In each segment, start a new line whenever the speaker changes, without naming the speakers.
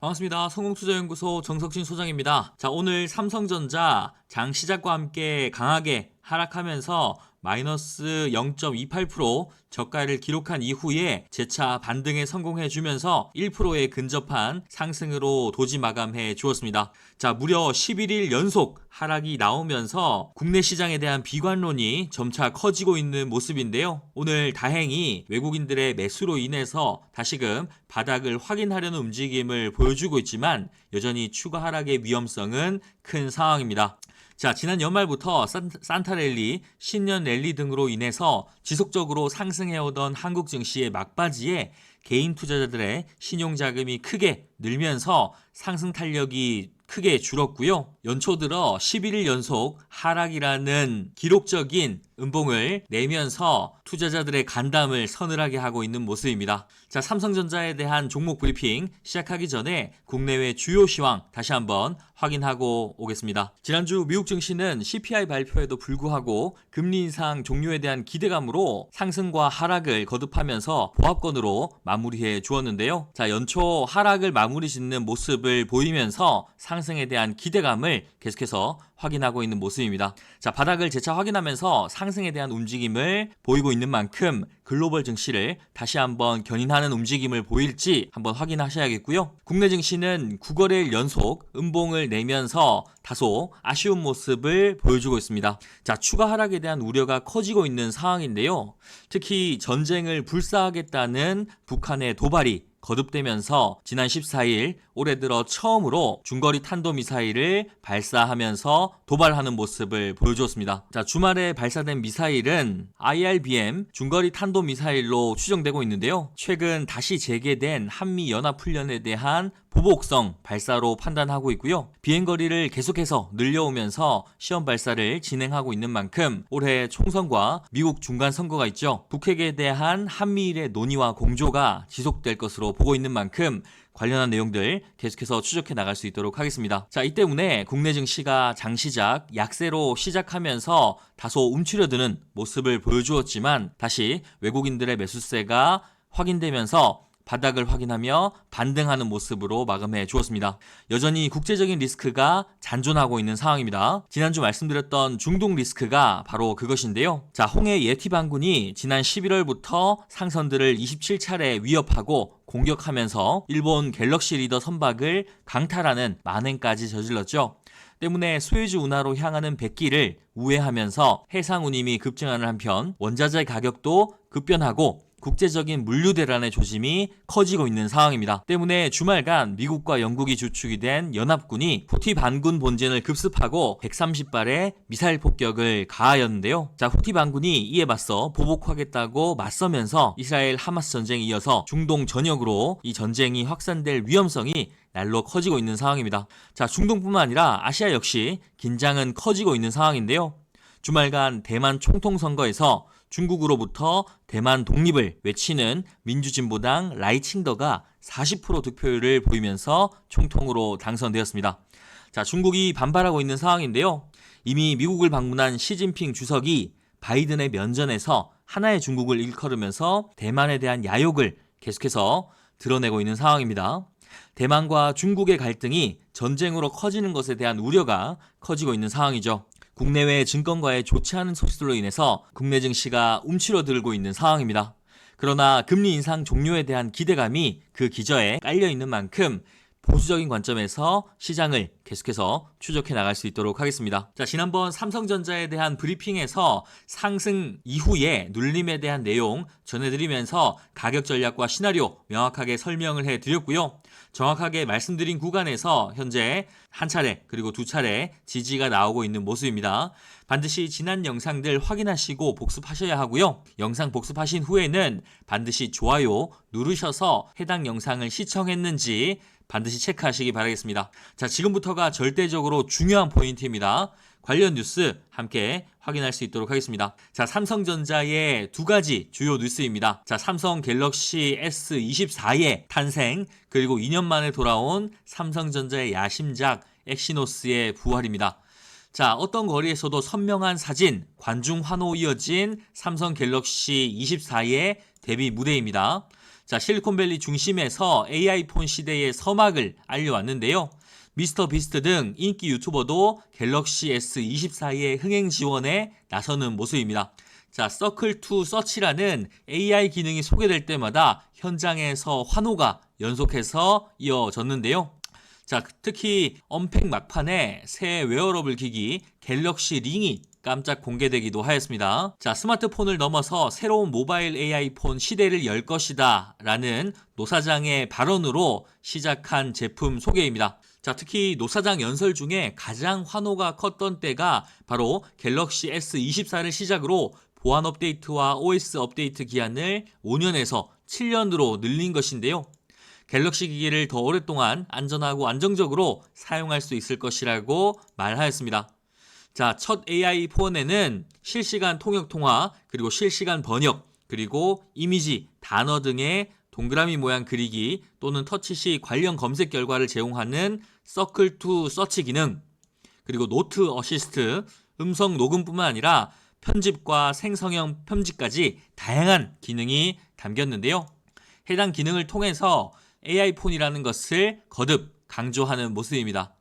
반갑습니다. 성공투자연구소 정석진 소장입니다. 자, 오늘 삼성전자 장 시작과 함께 강하게 하락하면서 마이너스 0.28% 저가를 기록한 이후에 재차 반등에 성공해 주면서 1%에 근접한 상승으로 도지 마감해 주었습니다. 자, 무려 11일 연속 하락이 나오면서 국내 시장에 대한 비관론이 점차 커지고 있는 모습인데요. 오늘 다행히 외국인들의 매수로 인해서 다시금 바닥을 확인하려는 움직임을 보여주고 있지만 여전히 추가 하락의 위험성은 큰 상황입니다. 자, 지난 연말부터 산타랠리, 신년 랠리 등으로 인해서 지속적으로 상승해오던 한국 증시의 막바지에 개인 투자자들의 신용자금이 크게 늘면서 상승 탄력이 크게 줄었고요. 연초 들어 11일 연속 하락이라는 기록적인 음봉을 내면서 투자자들의 간담을 서늘하게 하고 있는 모습입니다. 자, 삼성전자에 대한 종목 브리핑 시작하기 전에 국내외 주요 시황 다시 한번 확인하고 오겠습니다. 지난주 미국 증시는 CPI 발표에도 불구하고 금리 인상 종료에 대한 기대감으로 상승과 하락을 거듭하면서 보합권으로 마무리해 주었는데요. 자, 연초 하락을 마무리 짓는 모습을 보이면서 상승에 대한 기대감을 계속해서 확인하고 있는 모습입니다. 자, 바닥을 재차 확인하면서 상승에 대한 움직임을 보이고 있는 만큼 글로벌 증시를 다시 한번 견인하는 움직임을 보일지 한번 확인하셔야겠고요. 국내 증시는 9거래일 연속 음봉을 내면서 다소 아쉬운 모습을 보여주고 있습니다. 자, 추가 하락에 대한 우려가 커지고 있는 상황인데요. 특히 전쟁을 불사하겠다는 북한의 도발이 거듭되면서 지난 14일 올해 들어 처음으로 중거리 탄도미사일을 발사하면서 도발하는 모습을 보여주었습니다. 자, 주말에 발사된 미사일은 IRBM 중거리 탄도미사일로 추정되고 있는데요. 최근 다시 재개된 한미연합훈련에 대한 보복성 발사로 판단하고 있고요. 비행거리를 계속해서 늘려오면서 시험 발사를 진행하고 있는 만큼 올해 총선과 미국 중간선거가 있죠. 북핵에 대한 한미일의 논의와 공조가 지속될 것으로 보고 있는 만큼 관련한 내용들 계속해서 추적해 나갈 수 있도록 하겠습니다. 자, 이 때문에 국내 증시가 장시작 약세로 시작하면서 다소 움츠려드는 모습을 보여주었지만 다시 외국인들의 매수세가 확인되면서 바닥을 확인하며 반등하는 모습으로 마감해 주었습니다. 여전히 국제적인 리스크가 잔존하고 있는 상황입니다. 지난주 말씀드렸던 중동 리스크가 바로 그것인데요. 자, 홍해 예티 반군이 지난 11월부터 상선들을 27차례 위협하고 공격하면서 일본 갤럭시 리더 선박을 강탈하는 만행까지 저질렀죠. 때문에 스웨즈 운하로 향하는 백기를 우회하면서 해상 운임이 급증하는 한편 원자재 가격도 급변하고 국제적인 물류 대란의 조짐이 커지고 있는 상황입니다. 때문에 주말간 미국과 영국이 주축이 된 연합군이 후티 반군 본진을 급습하고 130발의 미사일 폭격을 가하였는데요. 자, 후티 반군이 이에 맞서 보복하겠다고 맞서면서 이스라엘 하마스 전쟁에 이어서 중동 전역으로 이 전쟁이 확산될 위험성이 날로 커지고 있는 상황입니다. 자, 중동뿐만 아니라 아시아 역시 긴장은 커지고 있는 상황인데요. 주말간 대만 총통선거에서 중국으로부터 대만 독립을 외치는 민주진보당 라이칭더가 40% 득표율을 보이면서 총통으로 당선되었습니다. 자, 중국이 반발하고 있는 상황인데요. 이미 미국을 방문한 시진핑 주석이 바이든의 면전에서 하나의 중국을 일컬으면서 대만에 대한 야욕을 계속해서 드러내고 있는 상황입니다. 대만과 중국의 갈등이 전쟁으로 커지는 것에 대한 우려가 커지고 있는 상황이죠. 국내외 증권가의 좋지 않은 소식들로 인해서 국내 증시가 움츠러들고 있는 상황입니다. 그러나 금리 인상 종료에 대한 기대감이 그 기저에 깔려있는 만큼 보수적인 관점에서 시장을 계속해서 추적해 나갈 수 있도록 하겠습니다. 자, 지난번 삼성전자에 대한 브리핑에서 상승 이후에 눌림에 대한 내용 전해드리면서 가격 전략과 시나리오 명확하게 설명을 해드렸고요. 정확하게 말씀드린 구간에서 현재 한 차례 그리고 두 차례 지지가 나오고 있는 모습입니다. 반드시 지난 영상들 확인하시고 복습하셔야 하고요. 영상 복습하신 후에는 반드시 좋아요 누르셔서 해당 영상을 시청했는지 반드시 체크하시기 바라겠습니다. 자, 지금부터가 절대적으로 중요한 포인트입니다. 관련 뉴스 함께 확인할 수 있도록 하겠습니다. 자, 삼성전자의 두 가지 주요 뉴스입니다. 자, 삼성 갤럭시 S24의 탄생, 그리고 2년 만에 돌아온 삼성전자의 야심작 엑시노스의 부활입니다. 자, 어떤 거리에서도 선명한 사진, 관중 환호 이어진 삼성 갤럭시 24의 데뷔 무대입니다. 자, 실리콘밸리 중심에서 AI 폰 시대의 서막을 알려왔는데요. 미스터 비스트 등 인기 유튜버도 갤럭시 S24의 흥행 지원에 나서는 모습입니다. 자, 서클2 서치라는 AI 기능이 소개될 때마다 현장에서 환호가 연속해서 이어졌는데요. 자, 특히 언팩 막판에 새 웨어러블 기기 갤럭시 링이 깜짝 공개되기도 하였습니다. 자, 스마트폰을 넘어서 새로운 모바일 AI 폰 시대를 열 것이다 라는 노사장의 발언으로 시작한 제품 소개입니다. 자, 특히 노사장 연설 중에 가장 환호가 컸던 때가 바로 갤럭시 S24를 시작으로 보안 업데이트와 OS 업데이트 기한을 5년에서 7년으로 늘린 것인데요. 갤럭시 기기를 더 오랫동안 안전하고 안정적으로 사용할 수 있을 것이라고 말하였습니다. 자, 첫 AI 폰에는 실시간 통역 통화, 그리고 실시간 번역, 그리고 이미지, 단어 등의 동그라미 모양 그리기 또는 터치 시 관련 검색 결과를 제공하는 서클2 서치 기능, 그리고 노트 어시스트, 음성 녹음뿐만 아니라 편집과 생성형 편집까지 다양한 기능이 담겼는데요. 해당 기능을 통해서 AI 폰이라는 것을 거듭 강조하는 모습입니다.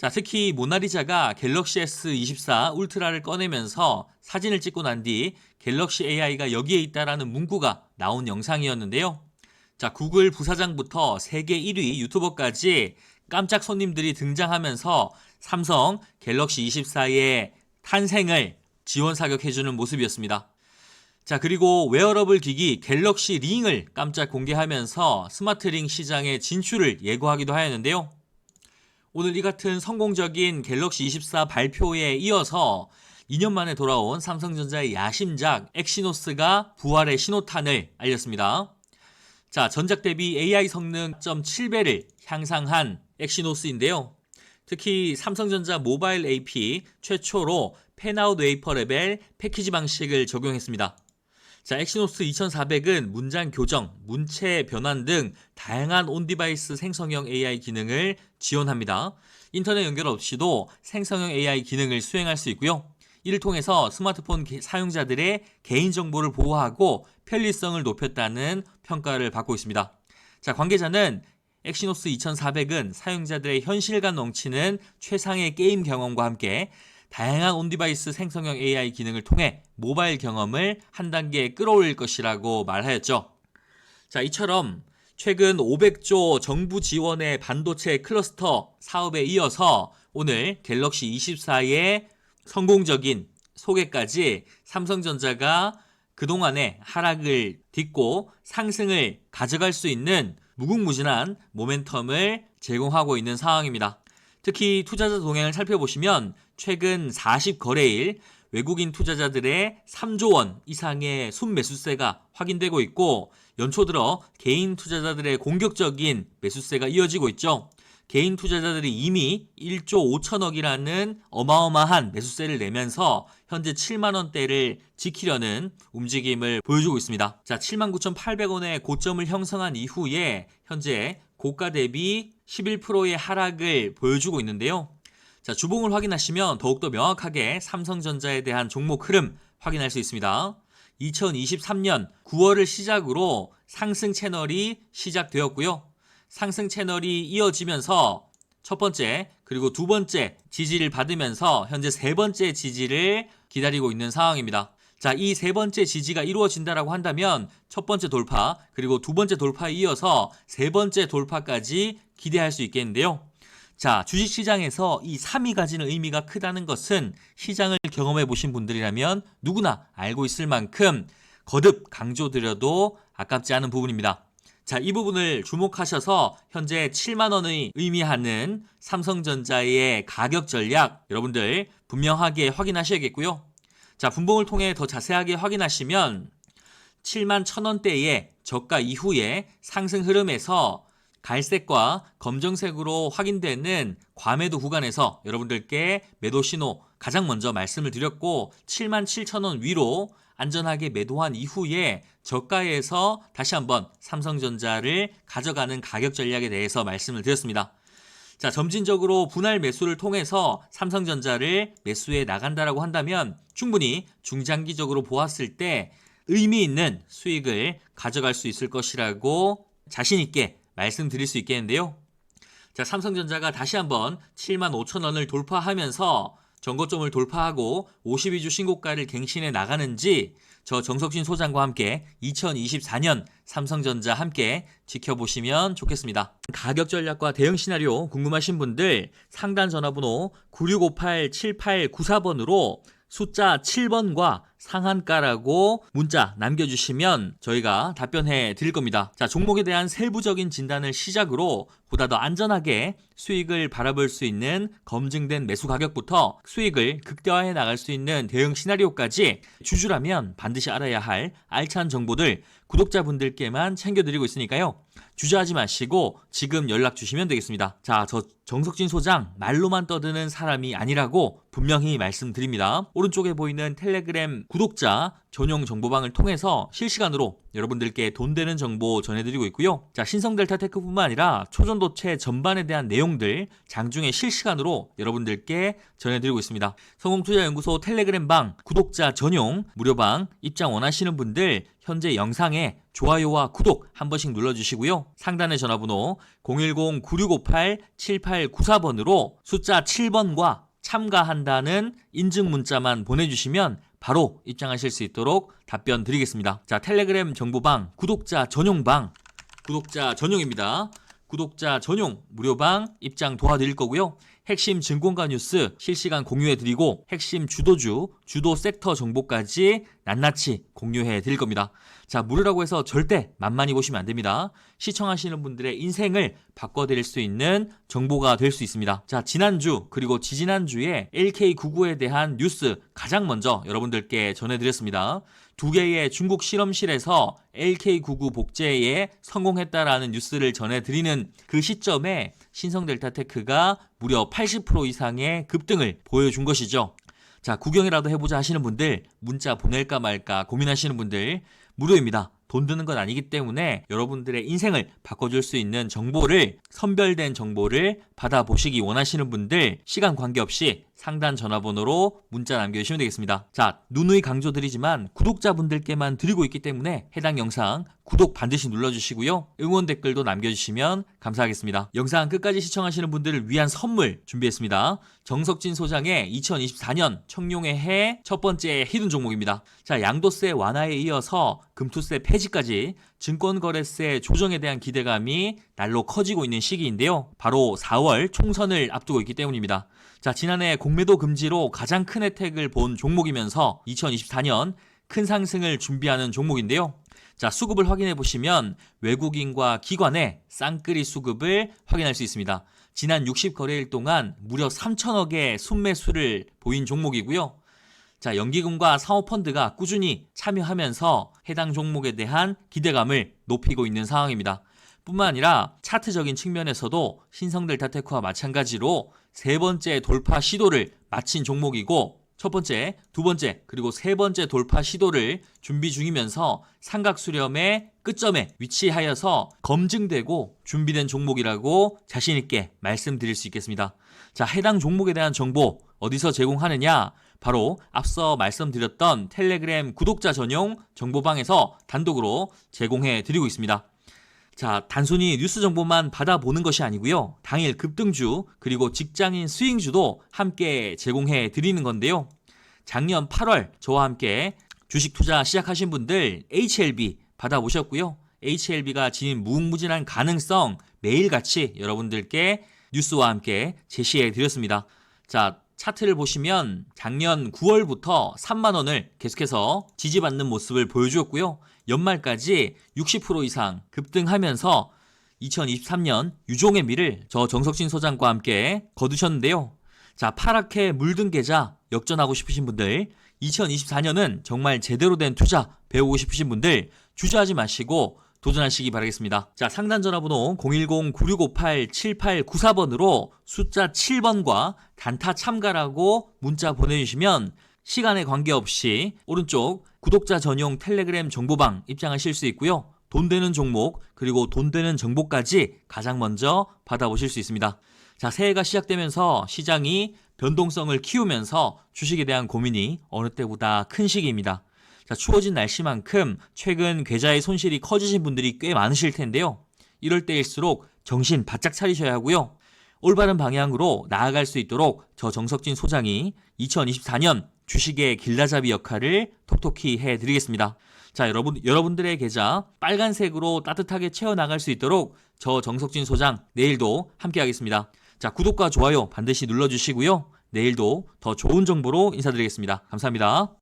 자, 특히 모나리자가 갤럭시 S24 울트라를 꺼내면서 사진을 찍고 난 뒤 갤럭시 AI가 여기에 있다라는 문구가 나온 영상이었는데요. 자, 구글 부사장부터 세계 1위 유튜버까지 깜짝 손님들이 등장하면서 삼성 갤럭시 24의 탄생을 지원 사격해주는 모습이었습니다. 자, 그리고 웨어러블 기기 갤럭시 링을 깜짝 공개하면서 스마트 링 시장의 진출을 예고하기도 하였는데요. 오늘 이 같은 성공적인 갤럭시 24 발표에 이어서 2년 만에 돌아온 삼성전자의 야심작 엑시노스가 부활의 신호탄을 알렸습니다. 자, 전작 대비 AI 성능 0.7배를 향상한 엑시노스인데요. 특히 삼성전자 모바일 AP 최초로 펜아웃 웨이퍼 레벨 패키지 방식을 적용했습니다. 자, 엑시노스 2400은 문장 교정, 문체 변환 등 다양한 온디바이스 생성형 AI 기능을 지원합니다. 인터넷 연결 없이도 생성형 AI 기능을 수행할 수 있고요. 이를 통해서 스마트폰 사용자들의 개인정보를 보호하고 편리성을 높였다는 평가를 받고 있습니다. 자, 관계자는 엑시노스 2400은 사용자들의 현실감 넘치는 최상의 게임 경험과 함께 다양한 온디바이스 생성형 AI 기능을 통해 모바일 경험을 한 단계 끌어올릴 것이라고 말하였죠. 자, 이처럼 최근 500조 정부 지원의 반도체 클러스터 사업에 이어서 오늘 갤럭시 24의 성공적인 소개까지 삼성전자가 그동안의 하락을 딛고 상승을 가져갈 수 있는 무궁무진한 모멘텀을 제공하고 있는 상황입니다. 특히 투자자 동향을 살펴보시면 최근 40거래일 외국인 투자자들의 3조 원 이상의 순매수세가 확인되고 있고 연초 들어 개인 투자자들의 공격적인 매수세가 이어지고 있죠. 개인 투자자들이 이미 1조 5천억이라는 어마어마한 매수세를 내면서 현재 7만 원대를 지키려는 움직임을 보여주고 있습니다. 자, 79,800원의 고점을 형성한 이후에 현재 고가 대비 11%의 하락을 보여주고 있는데요. 자, 주봉을 확인하시면 더욱더 명확하게 삼성전자에 대한 종목 흐름 확인할 수 있습니다. 2023년 9월을 시작으로 상승 채널이 시작되었고요. 상승 채널이 이어지면서 첫 번째 그리고 두 번째 지지를 받으면서 현재 세 번째 지지를 기다리고 있는 상황입니다. 자, 이 세 번째 지지가 이루어진다라고 한다면 첫 번째 돌파 그리고 두 번째 돌파에 이어서 세 번째 돌파까지 기대할 수 있겠는데요. 자, 주식시장에서 이 3이 가지는 의미가 크다는 것은 시장을 경험해 보신 분들이라면 누구나 알고 있을 만큼 거듭 강조드려도 아깝지 않은 부분입니다. 자, 이 부분을 주목하셔서 현재 7만 원의 의미하는 삼성전자의 가격 전략 여러분들 분명하게 확인하셔야겠고요. 자, 분봉을 통해 더 자세하게 확인하시면 7만 1,000원대의 저가 이후에 상승 흐름에서 갈색과 검정색으로 확인되는 과매도 구간에서 여러분들께 매도 신호 가장 먼저 말씀을 드렸고 7만 7,000원 위로 안전하게 매도한 이후에 저가에서 다시 한번 삼성전자를 가져가는 가격 전략에 대해서 말씀을 드렸습니다. 자, 점진적으로 분할 매수를 통해서 삼성전자를 매수해 나간다라고 한다면 충분히 중장기적으로 보았을 때 의미 있는 수익을 가져갈 수 있을 것이라고 자신 있게 말씀드릴 수 있겠는데요. 자, 삼성전자가 다시 한번 75,000원을 돌파하면서 전고점을 돌파하고 52주 신고가를 갱신해 나가는지 저 정석진 소장과 함께 2024년 삼성전자 함께 지켜보시면 좋겠습니다. 가격 전략과 대응 시나리오 궁금하신 분들 상단 전화번호 9658-7894번으로 숫자 7번과 상한가라고 문자 남겨주시면 저희가 답변해 드릴 겁니다. 자, 종목에 대한 세부적인 진단을 시작으로 보다 더 안전하게 수익을 바라볼 수 있는 검증된 매수 가격부터 수익을 극대화해 나갈 수 있는 대응 시나리오까지 주주라면 반드시 알아야 할 알찬 정보들 구독자분들께만 챙겨드리고 있으니까요. 주저하지 마시고 지금 연락 주시면 되겠습니다. 자, 저 정석진 소장 말로만 떠드는 사람이 아니라고 분명히 말씀드립니다. 오른쪽에 보이는 텔레그램 구독자 전용 정보방을 통해서 실시간으로 여러분들께 돈 되는 정보 전해드리고 있고요. 자, 신성델타테크뿐만 아니라 초전도체 전반에 대한 내용들 장중에 실시간으로 여러분들께 전해드리고 있습니다. 성공투자연구소 텔레그램방 구독자 전용 무료방 입장 원하시는 분들 현재 영상에 좋아요와 구독 한 번씩 눌러주시고요. 상단의 전화번호 010-9658-7894번으로 숫자 7번과 참가한다는 인증 문자만 보내주시면 바로 입장하실 수 있도록 답변 드리겠습니다. 자, 텔레그램 정보방 구독자 전용방 구독자 전용입니다. 구독자 전용 무료방 입장 도와드릴 거고요. 핵심 증권가 뉴스 실시간 공유해드리고 핵심 주도주, 주도 섹터 정보까지 낱낱이 공유해드릴 겁니다. 자, 무료라고 해서 절대 만만히 보시면 안 됩니다. 시청하시는 분들의 인생을 바꿔드릴 수 있는 정보가 될 수 있습니다. 자, 지난주 그리고 지지난주에 LK99에 대한 뉴스 가장 먼저 여러분들께 전해드렸습니다. 두 개의 중국 실험실에서 LK99 복제에 성공했다라는 뉴스를 전해드리는 그 시점에 신성델타테크가 무려 80% 이상의 급등을 보여준 것이죠. 자, 구경이라도 해보자 하시는 분들, 문자 보낼까 말까 고민하시는 분들 무료입니다. 돈 드는 건 아니기 때문에 여러분들의 인생을 바꿔줄 수 있는 정보를, 선별된 정보를 받아보시기 원하시는 분들 시간 관계없이 상단 전화번호로 문자 남겨주시면 되겠습니다. 자, 누누이 강조드리지만 구독자분들께만 드리고 있기 때문에 해당 영상 구독 반드시 눌러주시고요. 응원 댓글도 남겨주시면 감사하겠습니다. 영상 끝까지 시청하시는 분들을 위한 선물 준비했습니다. 정석진 소장의 2024년 청룡의 해 첫 번째 히든 종목입니다. 자, 양도세 완화에 이어서 금투세 폐지까지 증권거래세 조정에 대한 기대감이 날로 커지고 있는 시기인데요. 바로 4월 총선을 앞두고 있기 때문입니다. 자, 지난해 공매도 금지로 가장 큰 혜택을 본 종목이면서 2024년 큰 상승을 준비하는 종목인데요. 자, 수급을 확인해 보시면 외국인과 기관의 쌍끌이 수급을 확인할 수 있습니다. 지난 60거래일 동안 무려 3천억의 순매수를 보인 종목이고요. 자, 연기금과 사모펀드가 꾸준히 참여하면서 해당 종목에 대한 기대감을 높이고 있는 상황입니다. 뿐만 아니라 차트적인 측면에서도 신성델타테크와 마찬가지로 세 번째 돌파 시도를 마친 종목이고 첫 번째, 두 번째, 그리고 세 번째 돌파 시도를 준비 중이면서 삼각 수렴의 끝점에 위치하여서 검증되고 준비된 종목이라고 자신 있게 말씀드릴 수 있겠습니다. 자, 해당 종목에 대한 정보 어디서 제공하느냐? 바로 앞서 말씀드렸던 텔레그램 구독자 전용 정보방에서 단독으로 제공해 드리고 있습니다. 자, 단순히 뉴스 정보만 받아보는 것이 아니고요. 당일 급등주 그리고 직장인 스윙주도 함께 제공해 드리는 건데요. 작년 8월 저와 함께 주식 투자 시작하신 분들 HLB 받아보셨고요. HLB가 지닌 무궁무진한 가능성 매일같이 여러분들께 뉴스와 함께 제시해 드렸습니다. 자, 차트를 보시면 작년 9월부터 3만 원을 계속해서 지지받는 모습을 보여주었고요. 연말까지 60% 이상 급등하면서 2023년 유종의 미를 저 정석진 소장과 함께 거두셨는데요. 자, 파랗게 물든 계좌 역전하고 싶으신 분들, 2024년은 정말 제대로 된 투자 배우고 싶으신 분들 주저하지 마시고 도전하시기 바라겠습니다. 자, 상단 전화번호 010-9658-7894번으로 숫자 7번과 단타 참가라고 문자 보내주시면 시간에 관계없이 오른쪽 구독자 전용 텔레그램 정보방 입장하실 수 있고요. 돈 되는 종목 그리고 돈 되는 정보까지 가장 먼저 받아보실 수 있습니다. 자, 새해가 시작되면서 시장이 변동성을 키우면서 주식에 대한 고민이 어느 때보다 큰 시기입니다. 자, 추워진 날씨만큼 최근 계좌의 손실이 커지신 분들이 꽤 많으실 텐데요. 이럴 때일수록 정신 바짝 차리셔야 하고요. 올바른 방향으로 나아갈 수 있도록 저 정석진 소장이 2024년 주식의 길라잡이 역할을 톡톡히 해드리겠습니다. 자, 여러분들의 계좌 빨간색으로 따뜻하게 채워나갈 수 있도록 저 정석진 소장 내일도 함께 하겠습니다. 자, 구독과 좋아요 반드시 눌러주시고요. 내일도 더 좋은 정보로 인사드리겠습니다. 감사합니다.